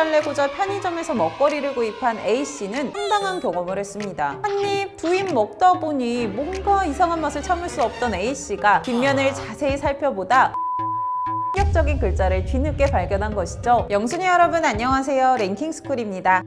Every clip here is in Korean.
달래고자 편의점에서 먹거리를 구입한 A씨는 황당한 경험을 했습니다. 한 입, 두 입 먹다 보니 뭔가 이상한 맛을 참을 수 없던 A씨가 뒷면을 자세히 살펴보다 충격적인 글자를 뒤늦게 발견한 것이죠. 영순이 여러분 안녕하세요. 랭킹스쿨입니다.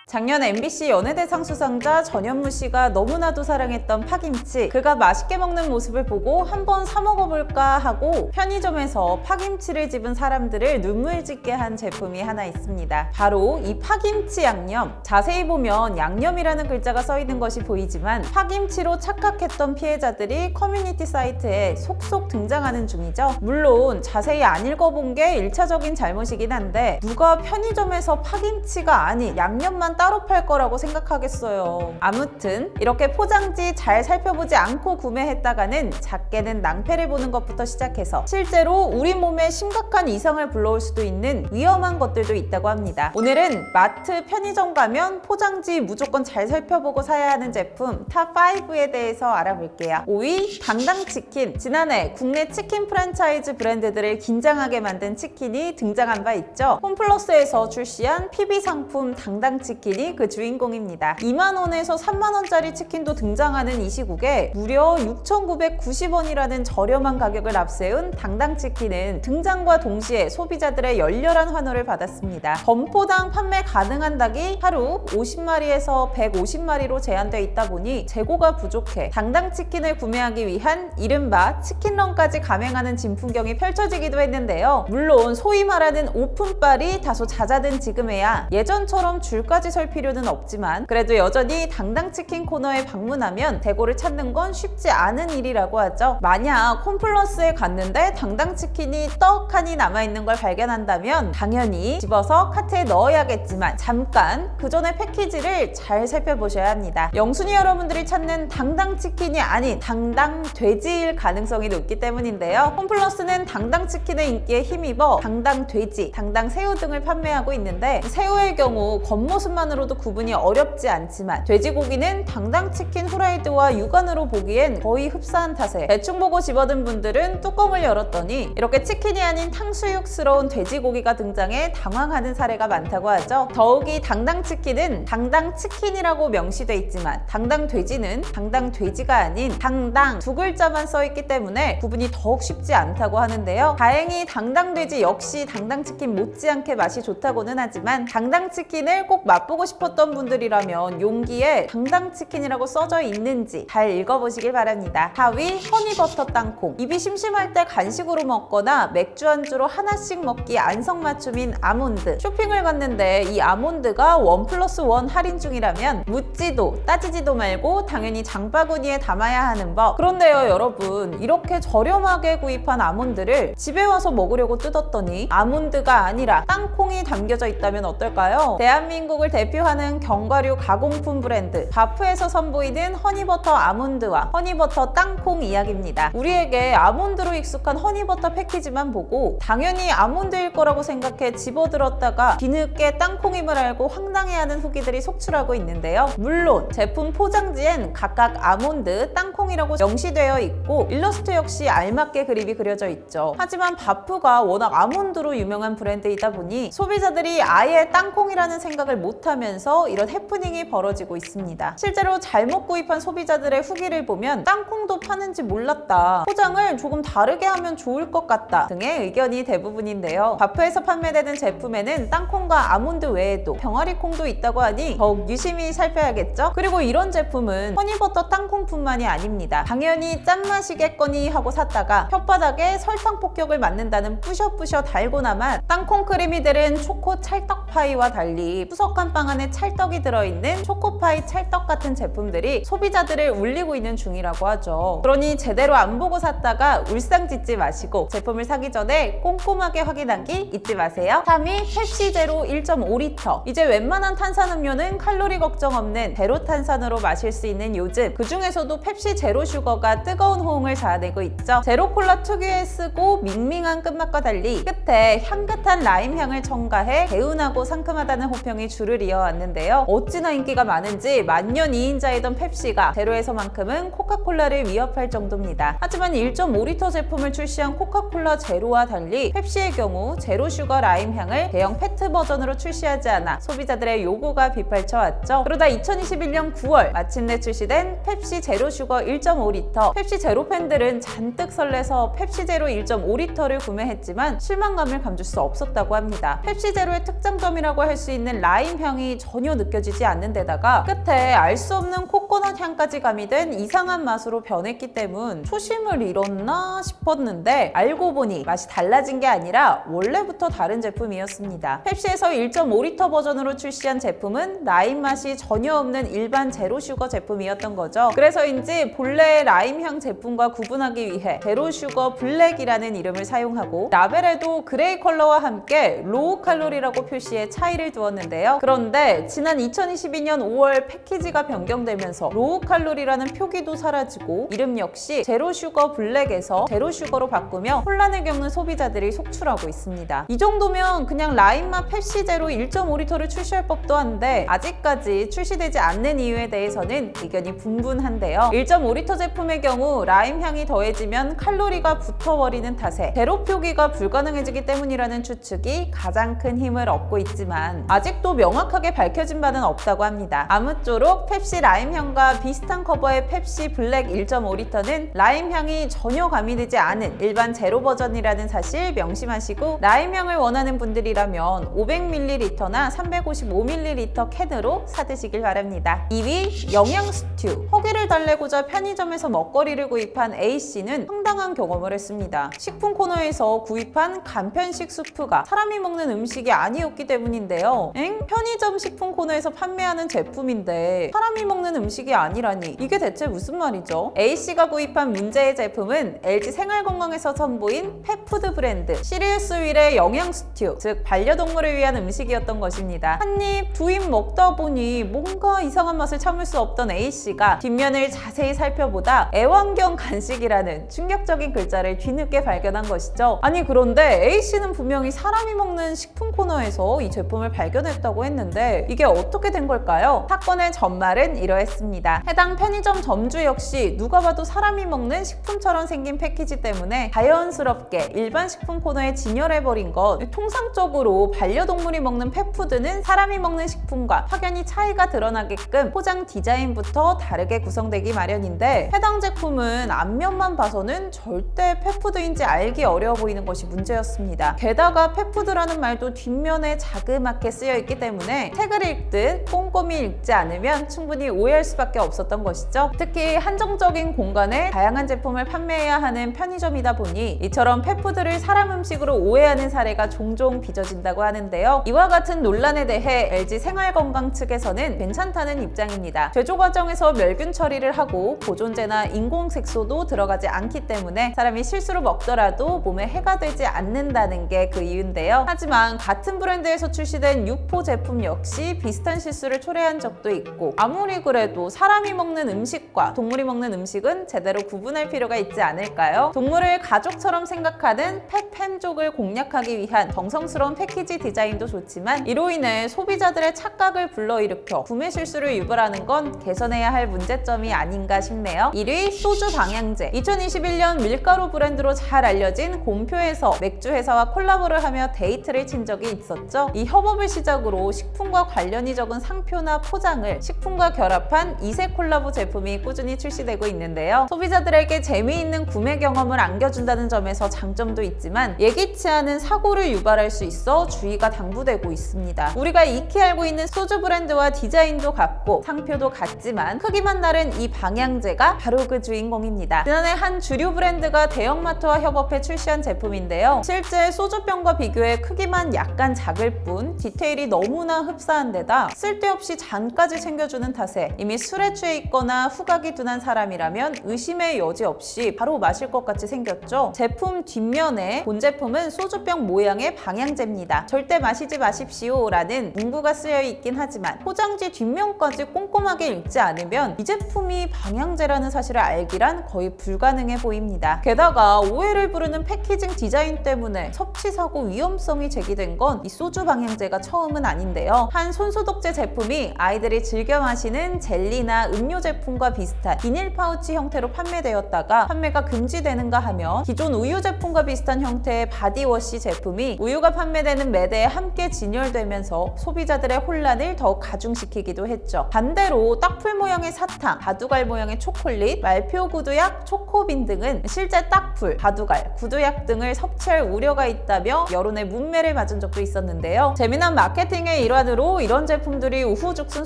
작년 MBC 연예대상 수상자 전현무 씨가 너무나도 사랑했던 파김치, 그가 맛있게 먹는 모습을 보고 한번 사 먹어볼까 하고 편의점에서 파김치를 집은 사람들을 눈물 짓게 한 제품이 하나 있습니다. 바로 이 파김치 양념. 자세히 보면 양념이라는 글자가 써 있는 것이 보이지만 파김치로 착각했던 피해자들이 커뮤니티 사이트에 속속 등장하는 중이죠. 물론 자세히 안 읽어본 게 1차적인 잘못이긴 한데 누가 편의점에서 파김치가 아닌 양념만 따로 팔 거라고 생각하겠어요. 아무튼 이렇게 포장지 잘 살펴보지 않고 구매했다가는 작게는 낭패를 보는 것부터 시작해서 실제로 우리 몸에 심각한 이상을 불러올 수도 있는 위험한 것들도 있다고 합니다. 오늘은 마트, 편의점 가면 포장지 무조건 잘 살펴보고 사야 하는 제품 탑5에 대해서 알아볼게요. 5위 당당치킨. 지난해 국내 치킨 프랜차이즈 브랜드들을 긴장하게 만든 치킨이 등장한 바 있죠. 홈플러스에서 출시한 PB 상품 당당치킨이 그 주인공입니다. 2만원에서 3만원짜리 치킨도 등장하는 이 시국에 무려 6,990원이라는 저렴한 가격을 앞세운 당당치킨은 등장과 동시에 소비자들의 열렬한 환호를 받았습니다. 점포당 판매 가능한 닭이 하루 50마리에서 150마리로 제한되어 있다 보니 재고가 부족해 당당치킨을 구매하기 위한 이른바 치킨런까지 감행하는 진풍경이 펼쳐지기도 했는데요. 물론 소위 말하는 오픈빨이 다소 잦아든 지금에야 예전처럼 줄까지 설 필요는 없지만 그래도 여전히 당당치킨 코너에 방문하면 대고를 찾는 건 쉽지 않은 일이라고 하죠. 만약 홈플러스에 갔는데 당당치킨이 떡하니 남아있는 걸 발견한다면 당연히 집어서 카트에 넣어야겠지만 잠깐 그 전에 패키지를 잘 살펴보셔야 합니다. 영순이 여러분들이 찾는 당당치킨이 아닌 당당돼지일 가능성이 높기 때문인데요. 홈플러스는 당당치킨의 인기에 힘입어 당당돼지, 당당새우 등을 판매하고 있는데 새우의 경우 겉모습만으로도 구분이 어렵지 않지만 돼지고기는 당당치킨 후라이드와 육안으로 보기엔 거의 흡사한 탓에 대충 보고 집어든 분들은 뚜껑을 열었더니 이렇게 치킨이 아닌 탕수육스러운 돼지고기가 등장해 당황하는 사례가 많다고 하죠. 더욱이 당당치킨은 당당치킨이라고 명시돼 있지만 당당돼지는 당당돼지가 아닌 당당 두 글자만 써있기 때문에 구분이 더욱 쉽지 않다고 하는데요. 다행히 당당돼지 역시 당당치킨 못지않게 맛이 좋다고는 하지만 당당치킨을 꼭 맛보고 싶었던 분들이라면 용기에 당당치킨이라고 써져 있는지 잘 읽어보시길 바랍니다. 4위 허니버터 땅콩. 입이 심심할 때 간식으로 먹거나 맥주 안주로 하나씩 먹기 안성맞춤인 아몬드. 쇼핑을 갔는데 이 아몬드가 1+1 할인 중이라면 묻지도 따지지도 말고 당연히 장바구니에 담아야 하는 법. 그런데요 여러분, 이렇게 저렴하게 구입한 아몬드를 집에 와서 먹으려고 뜯었더니 아몬드가 아니라 땅콩이 담겨져 있다면 어떨까요? 대한민국을 대표하는 견과류 가공품 브랜드 바프에서 선보이는 허니버터 아몬드와 허니버터 땅콩 이야기입니다. 우리에게 아몬드로 익숙한 허니버터 패키지만 보고 당연히 아몬드일 거라고 생각해 집어들었다가 뒤늦게 땅콩임을 알고 황당해하는 후기들이 속출하고 있는데요. 물론 제품 포장지엔 각각 아몬드, 땅콩이라고 명시되어 있고 일러스트 역시 알맞게 그림이 그려져 있죠. 하지만 바프가 워낙 아몬드로 유명한 브랜드이다 보니 소비자들이 아예 땅콩이라는 생각을 못하면서 이런 해프닝이 벌어지고 있습니다. 실제로 잘못 구입한 소비자들의 후기를 보면 땅콩도 파는지 몰랐다, 포장을 조금 다르게 하면 좋을 것 같다 등의 의견이 대부분인데요. 바프에서 판매되는 제품에는 땅콩과 아몬드 외에도 병아리콩도 있다고 하니 더욱 유심히 살펴야겠죠? 그리고 이런 제품은 허니버터 땅콩뿐만이 아닙니다. 당연히 짠맛이겠거니 하고 샀다가 혓바닥에 설탕 폭격을 맞는다는 뿌셔뿌셔 달고나만 땅콩 크림이 들은 초코 찰떡파이와 달리 푸석한 빵 안에 찰떡이 들어있는 초코파이 찰떡 같은 제품들이 소비자들을 울리고 있는 중이라고 하죠. 그러니 제대로 안 보고 샀다가 울상짓지 마시고 제품을 사기 전에 꼼꼼하게 확인하기 잊지 마세요. 3위 펩시 제로 1.5리터. 이제 웬만한 탄산음료는 칼로리 걱정 없는 제로 탄산으로 마실 수 있는 요즘, 그 중에서도 펩시 제로 슈거가 뜨거운 호응을 자아내고 있죠. 제로 콜라 특유의 쓰고 밍밍한 끝맛과 달리 끝에 향긋한 라임 향을 첨가해 개운하고 상큼하다는 호평이 줄을 이어왔는데요. 어찌나 인기가 많은지 만년 2인자이던 펩시가 제로에서만큼은 코카콜라를 위협할 정도입니다. 하지만 1.5리터 제품을 출시한 코카콜라 제로와 달리 펩시의 경우 제로 슈거 라임 향을 대형 페트 버전으로 출시하지 않아 소비자들의 요구가 빗발쳐왔죠. 그러다 2021년 9월 마침내 출시된 펩시 제로 슈거 1.5리터. 펩시 제로 팬들은 잔뜩 설레서 펩시 제로 1.5리터를 구매했지만 실망감을 감출 수 없었다고 합니다. 펩시 제로의 특장점이라고 할 수 있는 라임 향이 전혀 느껴지지 않는 데다가 끝에 알 수 없는 코코넛 향까지 가미된 이상한 맛으로 변했기 때문 초심을 잃었나 싶었는데 알고 보니 맛이 달라진 게 아니라 원래부터 다른 제품이었습니다. 펩시에서 1.5리터 버전으로 출시한 제품은 라임 맛이 전혀 없는 일반 제로 슈거 제품이었던 거죠. 그래서인지 본래의 라임 향 제품과 구분하기 위해 제로 슈거 블랙이라는 이름을 사용하고 라벨에도 그레이 컬러와 함께 로우 칼로리라고 표시해 차이를 두었는데요. 그런데 지난 2022년 5월 패키지가 변경되면서 로우 칼로리라는 표기도 사라지고 이름 역시 제로 슈거 블랙에서 제로 슈거로 바꾸며 혼란을 겪는 소비자들이 속출하고 있습니다. 이 정도면 그냥 라임맛 펩시 제로 1.5리터를 출시할 법도 한데 아직까지 출시되지 않는 이유에 대해서는 의견이 분분한데요. 1.5리터 제품의 경우 라임 향이 더해지면 칼로리가 붙어버리는 탓에 제로 표기가 불가능해지기 때문이라는 추측이 가장 큰 힘을 얻고 있지만 아직도 명확하게 밝혀진 바는 없다고 합니다. 아무쪼록 펩시 라임 향과 비슷한 커버의 펩시 블랙 1.5리터는 라임 향이 전혀 가미되지 않은 일반 제로 버전이라는 사실 명심하시고 라임 향을 원하는 분들이라면 500ml나 355ml 캔으로 사드시길 바랍니다. 2위 영양 스튜. 허기를 달래고자 편의점에서 먹거리를 구입한 A씨는 황당한 경험을 했습니다. 식품 코너에서 구입한 간편식 수프가 사람이 먹는 음식이 아니었기 때문인데요. 편의점 식품 코너에서 판매하는 제품인데 사람이 먹는 음식이 아니라니 이게 대체 무슨 말이죠? A씨가 구입한 문제의 제품은 LG 생활건강에서 선보인 펫푸드 브랜드 시리우스 윌의 영양 스튜, 즉 반려동물을 위한 음식이었던 것입니다. 한 입, 두 입 먹다 보니 뭔가 이상한 맛을 참을 수 없던 A씨가 뒷면을 자세히 살펴보다 애완견 간식이라는 충격적인 글자를 뒤늦게 발견한 것이죠. 아니 그런데 A씨는 분명히 사람이 먹는 식품 코너에서 이 제품을 발견했다고 했는데 이게 어떻게 된 걸까요? 사건의 전말은 이러했습니다. 해당 편의점 점주 역시 누가 봐도 사람이 먹는 식품처럼 생긴 패키지 때문에 자연스럽게 일반 식품 코너에 진열해버린 것. 통상적으로 반려동물이 먹는 펫푸드는 사람이 먹는 식품과 확연히 차이가 드러나게끔 포장 디자인부터 다르게 구성되기 마련인데 해당 제품은 앞면만 봐서는 절대 펫푸드인지 알기 어려워 보이는 것이 문제였습니다. 게다가 펫푸드라는 말도 뒷면에 자그맣게 쓰여있기 때문에 책을 읽듯 꼼꼼히 읽지 않으면 충분히 오해할 수밖에 없었던 것이죠. 특히 한정적인 공간에 다양한 제품을 판매해야 하는 편의점이다 보니 이처럼 펫푸드를 사람 음식으로 오해하는 사례가 종종 빚어진다고 하는데요. 이와 같은 논란에 대해 LG 생활건강 측에서는 괜찮다는 입장입니다. 제조 과정에서 멸균 처리를 하고 보존제나 인공색소도 들어가지 않기 때문에 사람이 실수로 먹더라도 몸에 해가 되지 않는다는 게 그 이유인데요. 하지만 같은 브랜드에서 출시된 육포 제품 역시 비슷한 실수를 초래한 적도 있고 아무리 그래도 사람이 먹는 음식과 동물이 먹는 음식은 제대로 구분할 필요가 있지 않을까요? 동물을 가족처럼 생각하는 펫 팬족을 공략하기 위한 정성스러운 패키지 디자인도 좋지만 이로 인해 소비자들의 착각을 불러일으켜 구매 실수를 유발하는 건 개선해야 할 문제점이 아닌가 싶네요. 1위 소주 방향제. 2021년 밀가루 브랜드로 잘 알려진 곰표에서 맥주 회사와 콜라보를 하며 데이트를 친 적이 있었죠. 이 협업을 시작으로 식품과 관련이 적은 상표나 포장을 식품과 결합한 2세 콜라보 제품이 꾸준히 출시되고 있는데요. 소비자들에게 재미있는 구매 경험을 안겨준다는 점에서 장점도 있지만 예기치 않은 사고를 유발할 수 있어 주의가 당부되고 있습니다. 우리가 익히 알고 있는 소주 브랜드와 디자인도 같고 상표도 같지만 크기만 다른 이 방향제가 바로 그 주인공입니다. 지난해 한 주류 브랜드가 대형마트와 협업해 출시한 제품인데요. 실제 소주병과 비교해 크기만 약간 작을 뿐 디테일이 너무나 흡사한 데다 쓸데없이 잔까지 챙겨주는 탓에 이미 술에 취해 있거나 후각이 둔한 사람이라면 의심의 여지 없이 바로 마실 것 같이 생겼죠. 제품 뒷면에 본 제품은 소주병 모양의 방향제입니다. 절대 마시지 마십시오 라는 문구가 쓰여 있긴 하지만 포장지 뒷면까지 꼼꼼하게 읽지 않으면 이 제품이 방향제라는 사실을 알기란 거의 불가능해 보입니다. 게다가 오해를 부르는 패키징 디자인 때문에 섭취사고 위험성이 제기된 건 이 소주 방향제가 처음은 아닌데요. 있는데요. 한 손소독제 제품이 아이들이 즐겨 마시는 젤리나 음료 제품과 비슷한 비닐 파우치 형태로 판매되었다가 판매가 금지되는가 하면 기존 우유 제품과 비슷한 형태의 바디워시 제품이 우유가 판매되는 매대에 함께 진열되면서 소비자들의 혼란을 더욱 가중시키기도 했죠. 반대로 딱풀 모양의 사탕, 바두갈 모양의 초콜릿, 말표 구두약, 초코빈 등은 실제 딱풀, 바두갈, 구두약 등을 섭취할 우려가 있다며 여론의 문매를 맞은 적도 있었는데요. 재미난 마케팅의 일환으로 이런 제품들이 우후죽순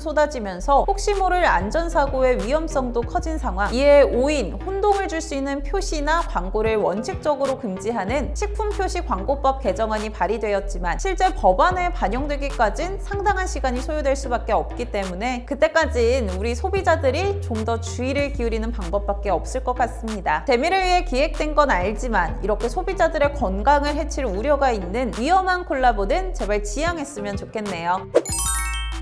쏟아지면서 혹시 모를 안전사고의 위험성도 커진 상황. 이에 오인, 혼동을 줄 수 있는 표시나 광고를 원칙적으로 금지하는 식품표시 광고법 개정안이 발의되었지만 실제 법안에 반영되기까진 상당한 시간이 소요될 수밖에 없기 때문에 그때까진 우리 소비자들이 좀 더 주의를 기울이는 방법밖에 없을 것 같습니다. 재미를 위해 기획된 건 알지만 이렇게 소비자들의 건강을 해칠 우려가 있는 위험한 콜라보는 제발 지양했으면 좋겠네요.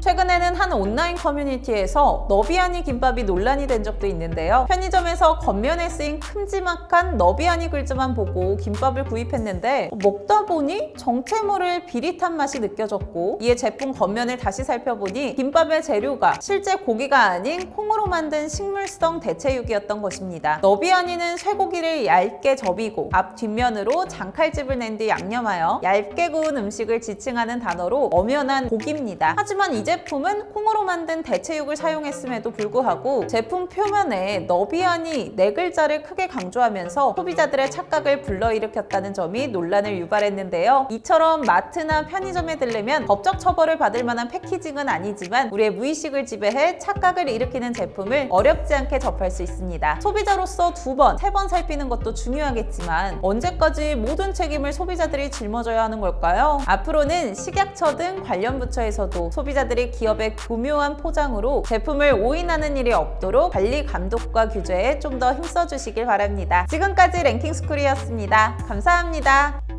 최근에는 한 온라인 커뮤니티에서 너비아니 김밥이 논란이 된 적도 있는데요. 편의점에서 겉면에 쓰인 큼지막한 너비아니 글자만 보고 김밥을 구입했는데 먹다 보니 정체 모를 비릿한 맛이 느껴졌고 이에 제품 겉면을 다시 살펴보니 김밥의 재료가 실제 고기가 아닌 콩으로 만든 식물성 대체육이었던 것입니다. 너비아니는 쇠고기를 얇게 접이고 앞 뒷면으로 장칼집을 낸 뒤 양념하여 얇게 구운 음식을 지칭하는 단어로 엄연한 고기입니다. 하지만 이 제품은 콩으로 만든 대체육을 사용했음에도 불구하고 제품 표면에 너비아니 4글자를 크게 강조하면서 소비자들의 착각을 불러일으켰다는 점이 논란을 유발했는데요. 이처럼 마트나 편의점에 들르면 법적 처벌을 받을 만한 패키징은 아니지만 우리의 무의식을 지배해 착각을 일으키는 제품을 어렵지 않게 접할 수 있습니다. 소비자로서 2번, 3번 살피는 것도 중요하겠지만 언제까지 모든 책임을 소비자들이 짊어져야 하는 걸까요? 앞으로는 식약처 등 관련 부처에서도 소비자들이 기업의 교묘한 포장으로 제품을 오인하는 일이 없도록 관리 감독과 규제에 좀 더 힘써 주시길 바랍니다. 지금까지 랭킹스쿨이었습니다. 감사합니다.